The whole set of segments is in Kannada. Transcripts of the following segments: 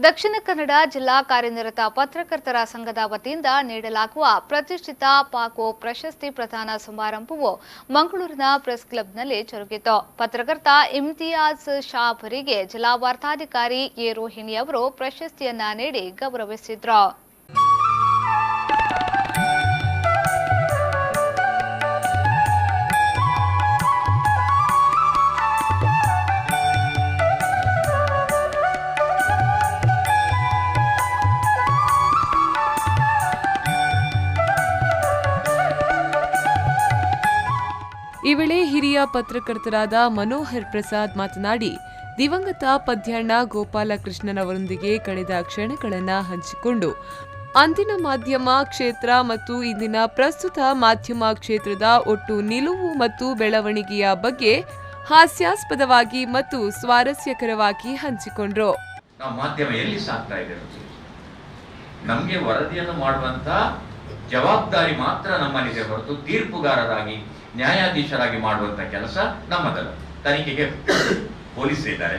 ದಕ್ಷಿಣ ಕನ್ನಡ ಜಿಲ್ಲಾ ಕಾರ್ಯನಿರತ ಪತ್ರಕರ್ತರ ಸಂಘದ ವತಿಯಿಂದ ನೀಡಲಾಗುವ ಪ್ರತಿಷ್ಠಿತ ಪಾಕೋ ಪ್ರಶಸ್ತಿ ಪ್ರದಾನ ಸಮಾರಂಭವು ಮಂಗಳೂರಿನ ಪ್ರೆಸ್ ಕ್ಲಬ್ನಲ್ಲಿ ಜರುಗಿತು. ಪತ್ರಕರ್ತ ಇಮ್ತಿಯಾಜ್ ಶಾ ಅವರಿಗೆ ಜಿಲ್ಲಾ ವಾರ್ತಾಧಿಕಾರಿ ಎ ರೋಹಿಣಿ ಅವರು ಪ್ರಶಸ್ತಿಯನ್ನ ನೀಡಿ ಗೌರವಿಸಿದರು. ಈ ವೇಳೆ ಹಿರಿಯ ಪತ್ರಕರ್ತರಾದ ಮನೋಹರ್ ಪ್ರಸಾದ್ ಮಾತನಾಡಿ, ದಿವಂಗತ ಪದ್ಯಣ್ಣ ಗೋಪಾಲಕೃಷ್ಣನವರೊಂದಿಗೆ ಕಳೆದ ಕ್ಷಣಗಳನ್ನು ಹಂಚಿಕೊಂಡು ಅಂದಿನ ಮಾಧ್ಯಮ ಕ್ಷೇತ್ರ ಮತ್ತು ಇಂದಿನ ಪ್ರಸ್ತುತ ಮಾಧ್ಯಮ ಕ್ಷೇತ್ರದ ಒಟ್ಟು ನಿಲುವು ಮತ್ತು ಬೆಳವಣಿಗೆಯ ಬಗ್ಗೆ ಹಾಸ್ಯಾಸ್ಪದವಾಗಿ ಮತ್ತು ಸ್ವಾರಸ್ಯಕರವಾಗಿ ಹಂಚಿಕೊಂಡ್ರು. ಮಾಧ್ಯಮ ಎಲ್ಲಿ ಸಾಗ್ತಾ ಇದೆ, ನಮಗೆ ವರದಿಯನ್ನು ಮಾಡುವಂತ ಜವಾಬ್ದಾರಿ ಮಾತ್ರ ನಮ್ಮಲ್ಲಿದೆ ಹೊರತು ತೀರ್ಪುಗಾರರಾಗಿ ನ್ಯಾಯಾಧೀಶರಾಗಿ ಮಾಡುವಂತ ಕೆಲಸ ನಮ್ಮದಲ್ಲ. ತನಿಖೆಗೆ ಪೊಲೀಸ್ ಇದ್ದಾರೆ,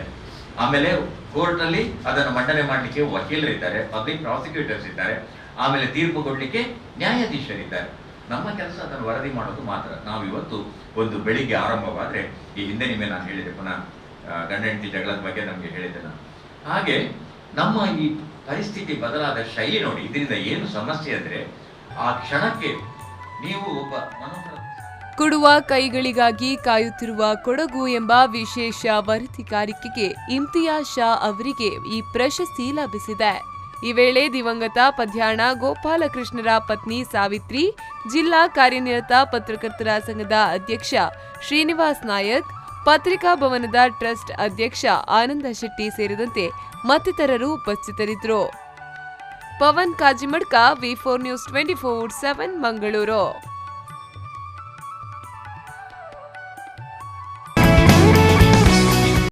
ಆಮೇಲೆ ಕೋರ್ಟ್ ಅಲ್ಲಿ ಅದನ್ನು ಮಂಡನೆ ಮಾಡಲಿಕ್ಕೆ ವಕೀಲರಿದ್ದಾರೆ, ಪಬ್ಲಿಕ್ ಪ್ರಾಸಿಕ್ಯೂಟರ್ಸ್ ಇದ್ದಾರೆ, ಆಮೇಲೆ ತೀರ್ಪು ಕೊಡ್ಲಿಕ್ಕೆ ನ್ಯಾಯಾಧೀಶರಿದ್ದಾರೆ. ನಮ್ಮ ಕೆಲಸ ಅದನ್ನು ವರದಿ ಮಾಡೋದು ಮಾತ್ರ. ನಾವು ಇವತ್ತು ಒಂದು ಬೆಳಿಗ್ಗೆ ಆರಂಭವಾದ್ರೆ, ಈ ಹಿಂದೆ ನಿಮಗೆ ನಾನು ಹೇಳಿದೆ, ಪುನಃ ಗಂಡ ಹೆಂಡತಿ ಜಗಳದ ಬಗ್ಗೆ ನಮಗೆ ಹೇಳಿದೆ ನಾನು. ಹಾಗೆ ನಮ್ಮ ಈ ಪರಿಸ್ಥಿತಿ ಬದಲಾದ ಶೈಲಿ ನೋಡಿ, ಇದರಿಂದ ಏನು ಸಮಸ್ಯೆ ಅಂದ್ರೆ ಆ ಕ್ಷಣಕ್ಕೆ ನೀವು ಒಬ್ಬ ಮನೋಹರ ಕೊಡುವ ಕೈಗಳಿಗಾಗಿ ಕಾಯುತ್ತಿರುವ ಕೊಡಗು ಎಂಬ ವಿಶೇಷ ವರದಿಗಾರಿಕೆಗೆ ಇಮ್ತಿಯಾಜ್ ಶಾ ಅವರಿಗೆ ಈ ಪ್ರಶಸ್ತಿ ಲಭಿಸಿದೆ. ಈ ವೇಳೆ ದಿವಂಗತ ಪದ್ಯಣ್ಣ ಗೋಪಾಲಕೃಷ್ಣರ ಪತ್ನಿ ಸಾವಿತ್ರಿ, ಜಿಲ್ಲಾ ಕಾರ್ಯನಿರತ ಪತ್ರಕರ್ತರ ಸಂಘದ ಅಧ್ಯಕ್ಷ ಶ್ರೀನಿವಾಸ್ ನಾಯಕ್, ಪತ್ರಿಕಾ ಭವನದ ಟ್ರಸ್ಟ್ ಅಧ್ಯಕ್ಷ ಆನಂದ ಶೆಟ್ಟಿ ಸೇರಿದಂತೆ ಮತ್ತಿತರರು ಉಪಸ್ಥಿತರಿದ್ದರು. ಪವನ್ ಕಾಜಿಮಡ್ಕ, ವಿ4 ನ್ಯೂಸ್ 24/7 ಮಂಗಳೂರು.